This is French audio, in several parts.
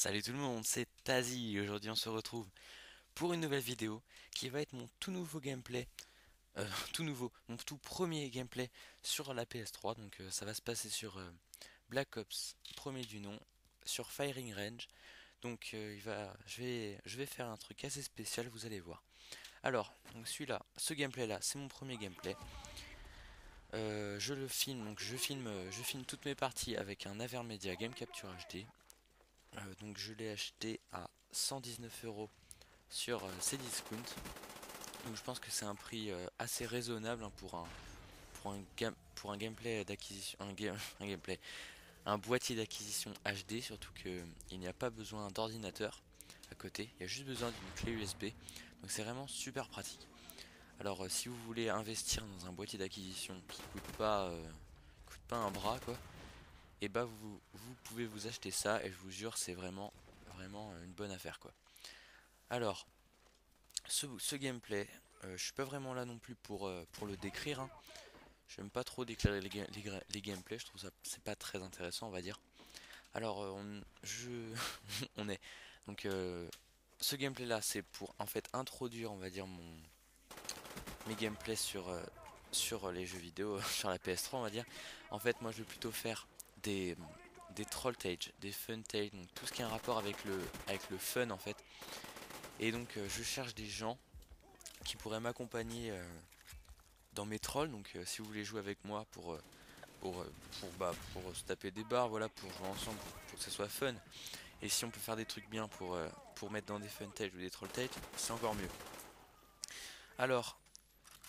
Salut tout le monde, c'est Tazi. Aujourd'hui on se retrouve pour une nouvelle vidéo qui va être mon tout nouveau gameplay, tout nouveau, mon tout premier gameplay sur la PS3. Donc ça va se passer sur Black Ops, premier du nom, sur Firing Range. Donc je vais faire un truc assez spécial, vous allez voir. Alors, donc celui-là, ce gameplay là, c'est mon premier gameplay. Je le filme, donc je filme toutes mes parties avec un Avermedia Game Capture HD. Donc je l'ai acheté à 119 € sur Cdiscount. Donc je pense que c'est un prix assez raisonnable, hein, pour un gameplay d'acquisition, un gameplay, un boîtier d'acquisition HD, surtout que il n'y a pas besoin d'ordinateur à côté, il y a juste besoin d'une clé USB. Donc c'est vraiment super pratique. Alors si vous voulez investir dans un boîtier d'acquisition qui coûte pas un bras quoi, et bah vous pouvez vous acheter ça et je vous jure c'est vraiment une bonne affaire quoi. Alors ce gameplay, je suis pas vraiment là non plus pour le décrire, hein. J'aime pas trop décrire les gameplays, je trouve ça c'est pas très intéressant on va dire. Alors on est donc ce gameplay là c'est pour en fait introduire on va dire mes gameplays sur les jeux vidéo sur la PS3 on va dire. En fait moi je vais plutôt faire des des troll tage, des fun tage, donc tout ce qui a un rapport avec le fun en fait. Et donc je cherche des gens qui pourraient m'accompagner dans mes trolls. Donc si vous voulez jouer avec moi pour, euh, pour se taper des barres, voilà, pour jouer ensemble, pour que ce soit fun. Et si on peut faire des trucs bien pour mettre dans des fun tags ou des troll tags, c'est encore mieux. Alors,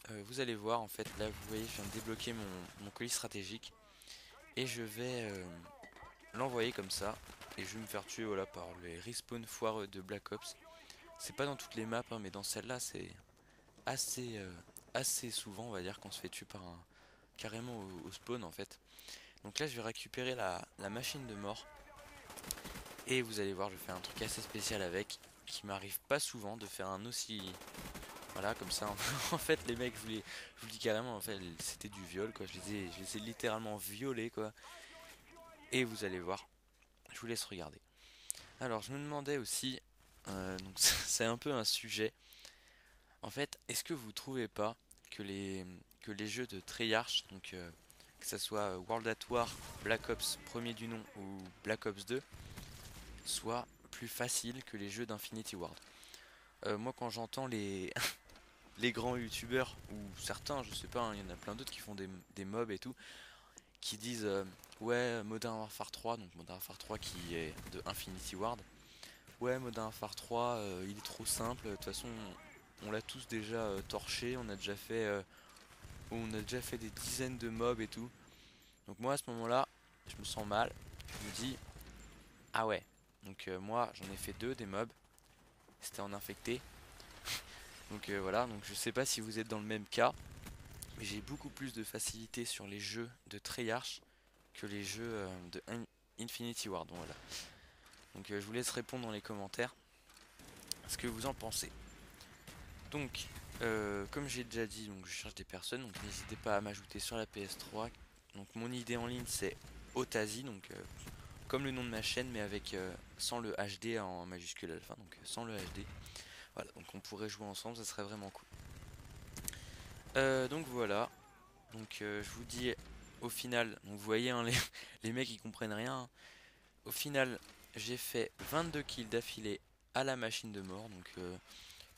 vous allez voir, en fait, là vous voyez, je viens de débloquer mon colis stratégique. Et je vais l'envoyer comme ça. Et je vais me faire tuer voilà, par les respawn foireux de Black Ops. C'est pas dans toutes les maps, hein, mais dans celle-là, c'est assez, assez souvent, on va dire, qu'on se fait tuer par un, carrément au spawn en fait. Donc là je vais récupérer la machine de mort. Et vous allez voir je vais faire un truc assez spécial avec. Qui m'arrive pas souvent de faire un aussi... Voilà comme ça. En fait les mecs je vous le dis carrément en fait c'était du viol quoi. Je les ai littéralement violés quoi. Et vous allez voir. Je vous laisse regarder. Alors je me demandais aussi... donc c'est un peu un sujet. En fait est-ce que vous trouvez pas que les jeux de Treyarch, donc que ce soit World at War, Black Ops premier du nom ou Black Ops 2, soit plus facile que les jeux d'Infinity Ward. Moi quand j'entends les grands youtubeurs, ou certains, je sais pas, hein, il y en a plein d'autres qui font des mobs et tout, qui disent ouais Modern Warfare 3, donc Modern Warfare 3 qui est de Infinity Ward, ouais Modern Warfare 3 il est trop simple, de toute façon on l'a tous déjà torché, on a déjà fait des dizaines de mobs et tout. Donc moi à ce moment là, je me sens mal, je me dis ah ouais, donc moi j'en ai fait deux des mobs, c'était en infecté. Donc voilà, donc je sais pas si vous êtes dans le même cas, mais j'ai beaucoup plus de facilité sur les jeux de Treyarch que les jeux Infinity Ward. Donc voilà. Donc je vous laisse répondre dans les commentaires ce que vous en pensez. Donc comme j'ai déjà dit, donc je cherche des personnes, donc n'hésitez pas à m'ajouter sur la PS3. Donc mon idée en ligne c'est Otazi, donc comme le nom de ma chaîne, mais avec sans le HD en majuscule alpha, donc sans le HD. Voilà, donc on pourrait jouer ensemble, ça serait vraiment cool. Donc voilà, donc je vous dis au final, donc vous voyez hein, les mecs ils comprennent rien, hein. Au final j'ai fait 22 kills d'affilée à la machine de mort, donc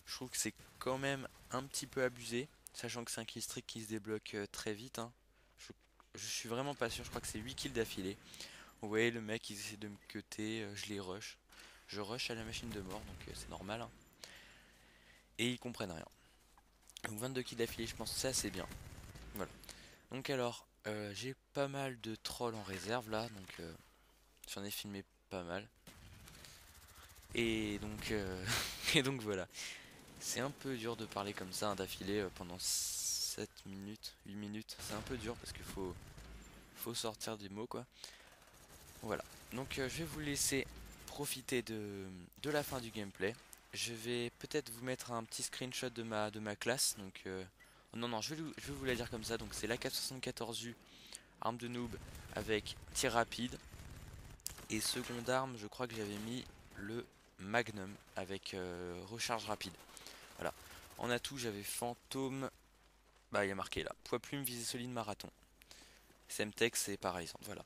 je trouve que c'est quand même un petit peu abusé, sachant que c'est un kill streak qui se débloque très vite, hein. je, je suis vraiment pas sûr, je crois que c'est 8 kills d'affilée. Vous voyez le mec il essaie de me cutter, je les rush. Je rush à la machine de mort, donc c'est normal, hein. Et ils comprennent rien. Donc 22 kills d'affilée, je pense que c'est assez bien. Voilà. Donc alors, j'ai pas mal de trolls en réserve là, donc j'en ai filmé pas mal. Et donc, et donc voilà. C'est un peu dur de parler comme ça hein, d'affilée pendant 7 minutes, 8 minutes. C'est un peu dur parce qu'il faut sortir des mots quoi. Voilà. Donc je vais vous laisser profiter de la fin du gameplay. Je vais peut-être vous mettre un petit screenshot de ma classe. Donc non non, je vais vous la dire comme ça. Donc c'est la 474U, arme de noob avec tir rapide. Et seconde arme, je crois que j'avais mis le Magnum avec recharge rapide. Voilà. En atout, j'avais Fantôme. Bah, il y a marqué là. Poids plume, visée solide, marathon. Semtex, c'est pareil. Voilà.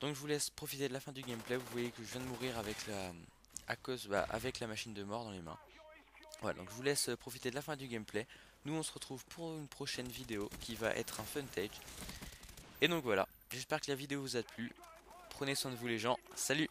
Donc je vous laisse profiter de la fin du gameplay. Vous voyez que je viens de mourir avec avec la machine de mort dans les mains. Voilà, donc je vous laisse profiter de la fin du gameplay. Nous on se retrouve pour une prochaine vidéo qui va être un funtage. Et donc voilà, j'espère que la vidéo vous a plu. Prenez soin de vous les gens. Salut!